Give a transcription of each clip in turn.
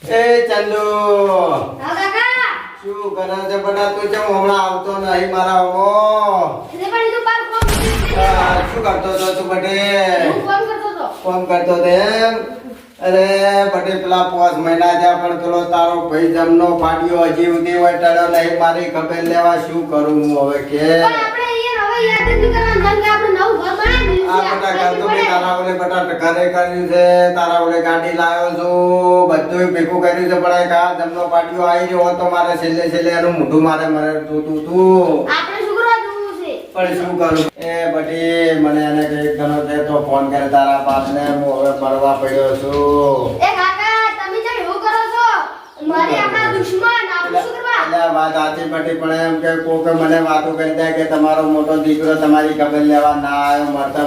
એ ચંદુ હા કાકા શું કરે છે બટા તું કેમ હમણાં આવતો નહીં મારા હમો એટલે પણ તું બાર ફોન શું કરતો હતો તું બટે હું ફોન કરતો તો ફોન કરતો હતો એમ અરે બટે પેલા 5 મહિના થયા પણ પેલો તારો ભાઈ જમનો ફાડ્યો હજી સુધી હોય ટળો નહીં મારી ખબર લેવા શું કરું હું હવે કે પણ આપણે યાર હવે યાદ જ નહીં કરવાનું જેમ કે આપણે નવું ઘર બનાવી દીધું આ બટા ઘર તો મેં તારા ઓલે બટા ઘરે કર્યું છે તારા ઓલે ગાડી લાવ્યો છું બધું ભેગું કર્યું છે પણ કા જમનો ફાડ્યો આવી રહ્યો તો મારે છેલ્લે એનું મોઢું મારે મરે તું આપણે શું કરવા જવું છે પણ શું કરું એ બટી મને એને કઈ ઘણો છે તો ફોન કરે તારા બાપને હું હવે પડવા પડ્યો છું એ કાકા તમે જેમ એવું કરો છો મારી આપણા દુશ્મન આપણે શું કરવા એટલે વાત આથી બટી પણ એમ કે કોક મને વાતો કરી દે કે તમારો મોટો દીકરો તમારી ખબર લેવા ના આવ્યો મરતા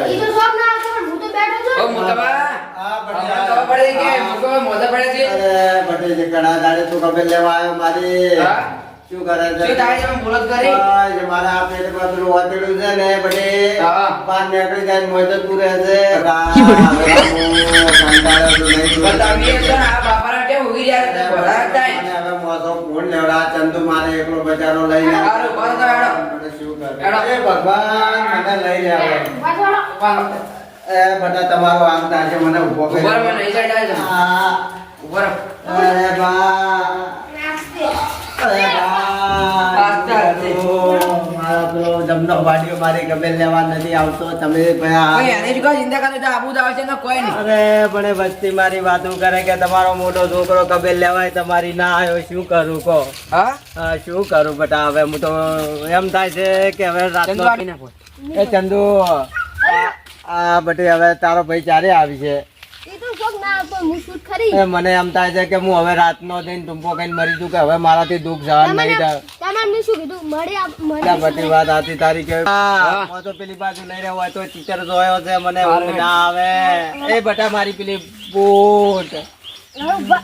ઈ તો શોખ ના આવતો પણ હું તો બેઠો છું ઓ મોટા બા આ બટી ખબર પડી કે મુકો મોઢા પડે છે અરે બટી જે ઘણા દાડે તું ખબર લેવા આવ્યો મારી હા? શું કરે છે શું તારી તમે બોલત કરી જે મારા આ પેટમાં પેલું વાતેડું છે ને બટી હા. બહાર નીકળી જાય ને મોય તો તું રહે છે કંટાળો તો નહીં બતાવીએ તો આ બાપારા કે ઉગી રહ્યા છે ભરા થાય મને હવે મોસો ફોન લેવડા ચંદુ મારે એકલો બચારો લઈને હારું, બોલો તો હેડો. મને શું કરે હેડો. એ ભગવાન મને લઈ લે હવે પાછળ વાહ એ બધા તમારો આમ થાય છે મને ઊભો કરી ઉપર મને નહીં સાઈડ આવી જાવ આ, ઉપર અરે બા નાસ્તે અરે બા આસ્તે, આસ્તે. મારો પેલો જમનો વાડીઓ મારી ગમે લેવા નથી આવતો તમે કોઈ ભાઈ એને જ કહો ચિંતા કરે તો આબુ જ આવશે ને કોઈ નહીં અરે પણ એ વસ્તી મારી વાતો કરે કે તમારો મોટો છોકરો કબે લેવાય તમારી ના આવ્યો શું કરું કહો હા હા શું કરું બટા હવે હું તો એમ થાય છે કે હવે ચંદુ રાતનો આપીને ફોન એ ચંદુ આ બટી હવે તારો ભાઈ ચારે આવી છે ઈ તો શોખ ના આવતો હું શું ખરી એ મને એમ થાય છે કે હું હવે રાતનો થઈને ટૂંપો કઈ મરી જઉં કે હવે મારાથી દુઃખ સહન નહીં થાય તમને શું કીધું એટલે બધી વાત આથી તારી કે હું તો પેલી બાજુ લઈ રહ્યો હોય તો ટીચર જોયો છે મને ઊંઘ ના આવે એ બટા મારી પેલી બૂટ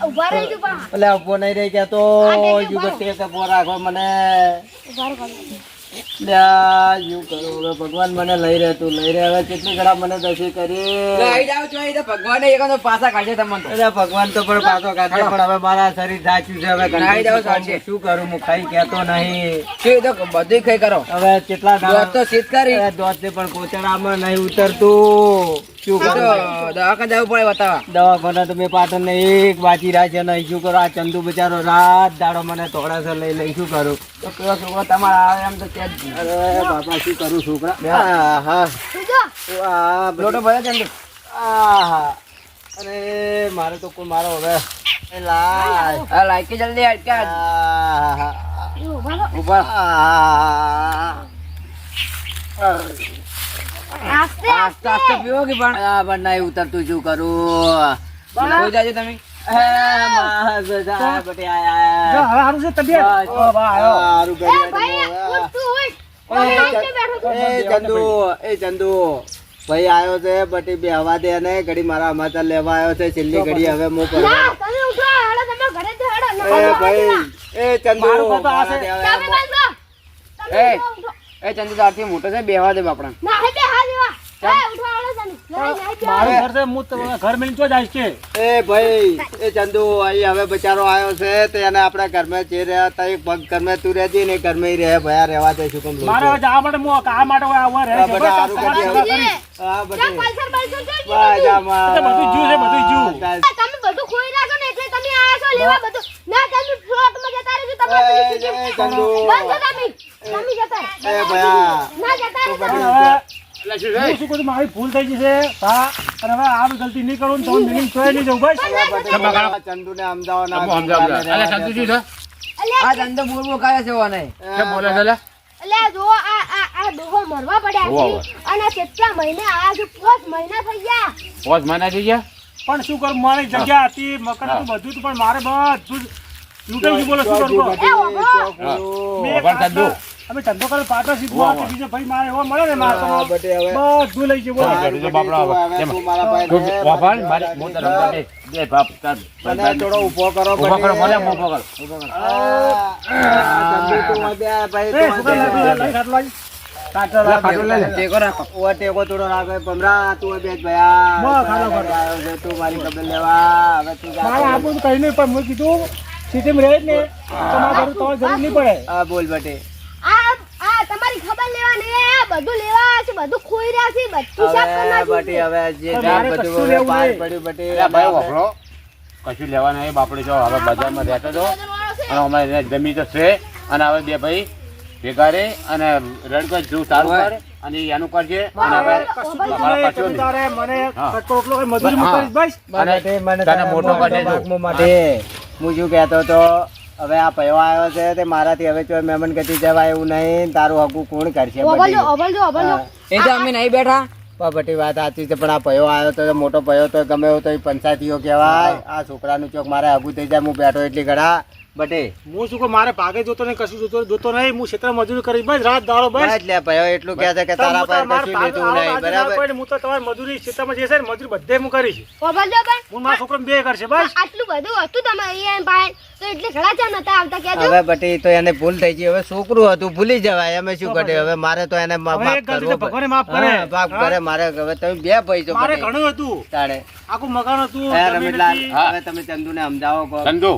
ઉભા રહી તું પણ એટલે ઉભો નહીં રહી ગયા તો યુ ટેક ઉભો રાખો મને ઉભા રહો લ્યા, યુ કરું હવે ભગવાન મને લઈ રહે તું લઈ રહે હવે કેટલી ઘણા મને દસી કરી લઈ જાવ છો એ તો ભગવાને એક તો પાછા કાઢે તમને તો અરે ભગવાન તો પણ પાછો કાઢે પણ હવે મારા શરીર થાક્યું છે હવે નાહી જાઓ સાંજે. શું કરું હું ખાઈ કહેતો નહીં શું એ તો બધું ખાઈ કરો હવે કેટલા દોસ્ત તો શીત કરી દોસ્ત પણ કોચડામાં નહીં ઉતરતું શું તો કરું દવાખાને જવું પડે બતાવવા દવાખાના તો મેં પાટણ ને એક વાંચી રહ્યા છે નહીં શું કરું આ ચંદુ બિચારો રાત દાડો મને તોડાસર લઈ લઈ શું કરું તો કયો છોકરો તમારા આવે એમ તો કે જ નહીં. અરે બાપા શું કરું છોકરા આહા. તું જો આ લોટો ભરે ચંદુ આહા. અરે મારે તો કોઈ મારો હવે એ લાય આ લાઈકે જલ્દી અટકા આહા. ઈ ઉભા રહો ઉપર આહા. આસ્તે આસ્તે આસ્તે પીવો કે પણ આ પણ નહીં ઉતરતું શું કરું કોઈ જાજો તમે હે માસ જા બટે આયા હારું છે તબિયત હારું એ કર્યું ભાઈ ઉઠ તું ઉઠ એ ઓય બેઠો તું ચંદુ ભાઈ આવ્યો છે બટી બે હવા દે ને ઘડી મારા સમાચાર લેવા આવ્યો છે છેલ્લી ઘડી હવે હું કરવા ના તમે ઉઠો હેડો તમે ઘરે જ હેડો એ ભાઈ એ ચંદુ મારું ઘર તો આ છે. મારા તમે દે હવે. બંધો તમે એ. ઉઠો એ ચંદુ તારથી મોટો છે બેહવા દે બાપડા ના હે બે હા દેવા એ ઉઠો હેડો તમે નહીં મારું ઘર છે હું તો ઘર મેં તો જાય છે એ ભાઈ એ ચંદુ અહીં હવે બચારો આવ્યો છે તો એને આપણા ઘરમાં જે રહ્યા તા એક પગ ઘરમાં તું રહેતી ને ઘરમાં રહે ભયા રહેવા દે શું કેમ મારે હવે જવા માટે હું આ માટે આવા રહે હા, છે બધા બસ હારું તમારે કરી સેવા કરી. હા ચા બટી પલ્સર પલ્સર છે બાજામાં. એ તો બધું જ્યું છે, બધું જ્યું. બસ. તમે બધું ખોઈ નાખો ને એટલે તમે આયા છો લેવા બધું ના તમે ફ્લોટ માં જતા રહેજો તમે એ, પેલી એ, સીધી- ચંદુ. બંધ તમે જતા રહો. એ ભયા ના જતા રહેજો. પણ હવે હું શું કરું મારી ભૂલ થઈ ગઈ છે હા અને હવે આ ગલતી નહીં કરું ને તો મિનિંગ ચોય નહીં જવું બસ ચંદુ ને અમદાવાદ અલ્યા આ ધંધો બોલ બોલ કરે છે એવો નહીં અલ્યા જો આ ડોહો મરવા પડ્યા છે અને કેટલા મહિને આ જો 5 મહિના થઈ ગયા પણ શું કરું મારી જગ્યા હતી મકાન હતું બધું હતું પણ મારે બધું જ લૂંટાઈ ગયું બોલો શું કરું કહો? મેં એક હાથમાં- અમે ધંધો કરે પાછો સીધો આપી બીજો ભાઈ મારે એવો મળે ને મારે તો બધું લઈ ગયું બોલો મને થોડો ઉભો કરો એ છોકરા લઈ હાથ લાવી. ખાટલો લઈ લે. ટેકો રાખો. ઓ ટેકો થોડો રાખે ભમરા તું બેસ ભયા બસ, ખાટલો ખાટલો. આવ્યો છે તું મારી ખબર લેવા હવે તું જા. મારે આપણું કઈ નહીં પણ મેં કીધું સિટીમાં રહે જ ને તો મારે જરૂર તમારે જરૂર નહીં પડે હા બોલ બટે આ તમારી ખબર લેવા નહીં આ બધું લેવા છે બધું ખોઈ રહ્યા છે બધું સાફ કરી હવે નાખ્યું બટે છે. હવે જે હવે જાણ મારે બધું કશું હવે લેવું પાર નહીં. પડ્યું બટે એટલે ભાઈ વફરો કશું લેવા નહીં બાપડે જો હવે બજારમાં રહેતો હતો અને અમારે જમી તો છે અને હવે બે ભાઈ ભેગા રે અને રડકો જેવું સારું કર અને એનું કરજે અને હવે કશું કશું તમે નહીં. તારે મને હા. કટકો રોટલો કઈ મજૂરી હા. કરીશ બસ અને બટે મને તને મોટો કરી દેજો. ભાગમાં માટે હું શું કહેતો હતો હવે આ પૈયો આવ્યો છે તે મારાથી હવે કોઈ મહેમાન ગતિ જવાય એવું નહીં તારું હકું કોણ કરશે ઓબલજો બટી? ઓબલજો ઓબલજો હા. એ તો અમે નહીં બેઠા. બટી વાત સાચી છે પણ આ પૈયો આવ્યો તો મોટો પૈયો તો ગમે એવો તો એ પંચાયતીઓ કહેવાય આ છોકરાનું ચોક મારે આગું થઈ જાય હું બેઠો એટલી ઘડા બટે હું શું કહું મારે ભાગે જોતો નહીં કશું જોતો નહીં હું ક્ષેત્ર મજૂરી કરી બસ રાત દાડો બસ બસ લે પૈયો એટલું કહે છે કે તારા પાસે કશું લીધું નહીં બરાબર હું તો તમારી મજૂરી ક્ષેત્રમાં જે છે ને મજૂરી બધે હું કરીશ ઓબલજો પણ હું મારા છોકરાને બે કરશે બસ આટલું બધું હતું તમે અહીંયા પાસે તો એટલે ઘણા ચા નતા આવતા કહેજો હવે બટી તો એને ભૂલ થઈ ગઈ હવે છોકરું હતું ભૂલી જવાય અમે શું કરે હવે મારે તો એને માફ હવે એક ગલતી તો કરવો ભગવાને માફ કરે. હા, માફ કરે મારે હવે તમે બે ભાઈ છો મારે બટી. ઘણું હતું તાણે આખું મકાન હતું હે જમીન રમીલાલ હતી. હા. હવે તમે ચંદુને સમજાવો કહો ચંદુ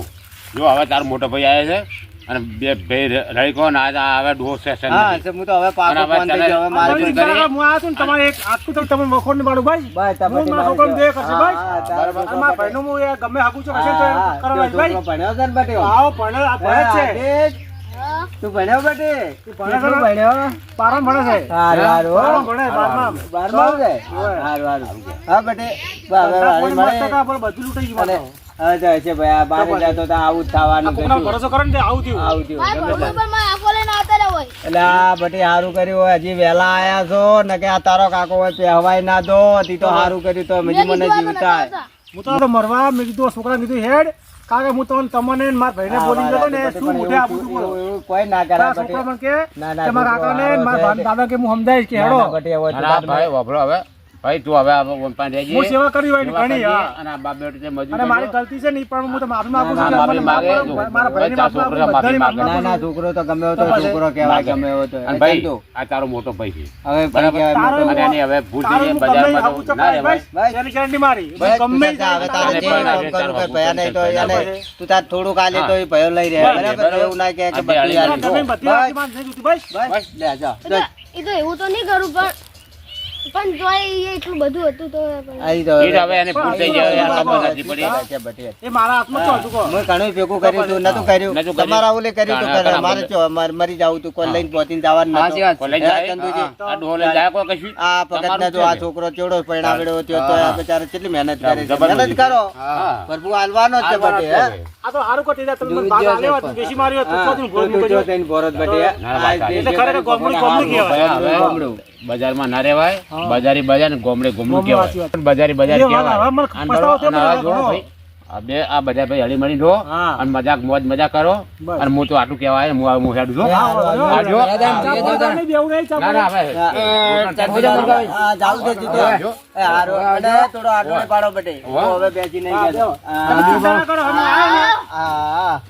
જો હવે તારો મોટો ભાઈ આવ્યો છે અને બે ભાઈ રડકો ને આ હવે ડોસ છે હા તો હું તો હવે પાકો અને હવે ફોન થઈ ગયો હવે તને- મારે તમે કરી. વિચાર કરો, હું આવ્યો છું ને તમારે એક આટલું તો તમે વખોડ ને પાડું ભાઈ બસ તમે હું મારા છોકરાને બે કરશે ભાઈ અને મારા ભાઈનું હું એ ગમે હાકું છું કશે તો કરવા ભાઈ ભણ્યો છે ને બટી આવો ભણે આ ભણે જ છે હા. તું ભણ્યો બટી ભણે છે કેટલું ને? ભણ્યો બારમાં ભણે છે હારું, હારું, હો. બારમાં ભણે બારમાં બારમાં છે? હારું, હારું. હા બટી બસ હવે વાળી મસ્ત મળે. હતા, પણ બધું લૂંટાઈ ગયું અને મારું. હવે તો હશે ભાઈ આ બારે જતો તો આવું જ આ થવાનું કોકના થતું. ભરોસો કરે ને તે આવું થયું આવું થયું. મારા ગમે તે. ભણવું પણ મારા આંખો લઈને આવતા રહ્યા હોય એટલે આ બટી સારું કર્યું હોય હજી વહેલા આયા છો ને કે આ તારો કાકો હોય તે હવાઈ ના દો તી તો સારું કર્યું તો હજી મને જીવતા હું તો મરવા મેં કીધું છોકરા કીધું હેડ કારણ કે હું તમને ને મારા ભાઈને બોલી જતો ને શું મોઢે આપું છું બોલો. એવું કોઈ ના કરે તારા બટી. છોકરા મને કે ના, ના, કે મારા છોકરો કાકાને ને સારો મારા છે. દાદા કે હું સમજાવીશ કે ના, હેડો ના, બટી હવે તું અને આ બાદ ભાઈ વફરો હવે ભાઈ તું હવે ઓનપાન રહેજે હું સેવા કરી હોય એની ઘણી હા અને આ બાપ બેટો જે મજૂર અને મારી કર્યો. ગલતી છે નહીં પણ હું તો માફી માંગુ છું ના, કે ના, મને માફી માફ માગે. કરો. મારા ભાઈને તારા માફ છોકરા માંગુ, માફી બધાની માગે. ના ના છોકરો તો ગમે એવો તો છોકરો કહેવાય ગમે એવો તો અને ભાઈ ચંદુ, આ તારો મોટો ભાઈ છે હવે ભાઈ બરાબર. કહેવાય તારો મોટો અને એની હવે ભૂલ થઈ તારું જાય હું ગમે બજારમાં હાકું તો ના ચપાય, રહેવાય. બસ. એની guarantee મારી. બસ તું ગમે જા, હવે તારે જે તારે કામ કરવું કે ભયા નહીં તો તારે એને તું તાર થોડુંક આલે તો એ ભયો લઈ રહે બસ, બરાબર બરાબર. એવું ના કહે કે આજે બધું આલી આલી દો. તમે બધી બસ, વાતચીત માં નહીં જોતી, બસ. બસ, લે જા એ તો એવું તો નહીં કરું પણ જોઈ એ એટલું બધું હતું તો આઈ તો એ જ હવે એને ભૂલ થઈ જાય યાર ખબર નથી પડી છે બટી. એ મારા હાથમાં શું હતું કહો? મેં ઘણું ભેગું કર્યું તું નતું કર્યું નતું કર્યું. તમારા ઓલે કર્યું તું ઘણા મારે બધા. જો મરી જાવું તું કોઈ લઈને પહોંચીને જવાનું સાચી વાત. કોઈ લઈ હે, જાય ચંદુજી? આ ડોહો લઈ જાય કોઈ કશું આ ભગત ને જો આ છોકરો ચેવડો પરણાવેલો થયો તો આ બચારો કેટલી મહેનત કરે છે જબરદસ્ત. મહેનત કરો હા. પ્રભુ હાલવાનો જ છે બટી હે આ તો હારું કરી દીધા, તમે મને બાગ આલ્યો હોત, બેસી માર્યો હોત, તો હા, શું ભૂલ તું મૂકજો. જો થઈને ભોરો જ બટી હે. ના, વાત સાચી. એટલે ખરેખર ગોમડું ગોમડું કહેવાય. હવે ગોમડું. બજારમાં ના રહેવાય બજારી બજાર ને ગોમડે ગોમડું ગોમડું સાચી કહેવાય વાત. બજારી બજાર એ વાત કહેવાય હવે મને અને પસ્તાવો થયો બરાબર, અને મને હવે જો ઘણો. ભાઈ, આ બે આ બધા ભાઈ હળી મળી જો હા. અને મજાક મોજ મજા કરો બસ. અને હું તો આટલું કહેવાય ને હું હેડું છું હા, હા, આ જો. ચા પાણી નહીં, બેવું નહીં, ચા ના ના પાણી. હવે હા, જાવું છે જીતો. જો. એ હારો, અને થોડો આટલો પાડો બટી. વાહ. હવે બેસી નહીં હા, ગયા. તમે ચિંતા ના કરો, અમે આયા ને. હા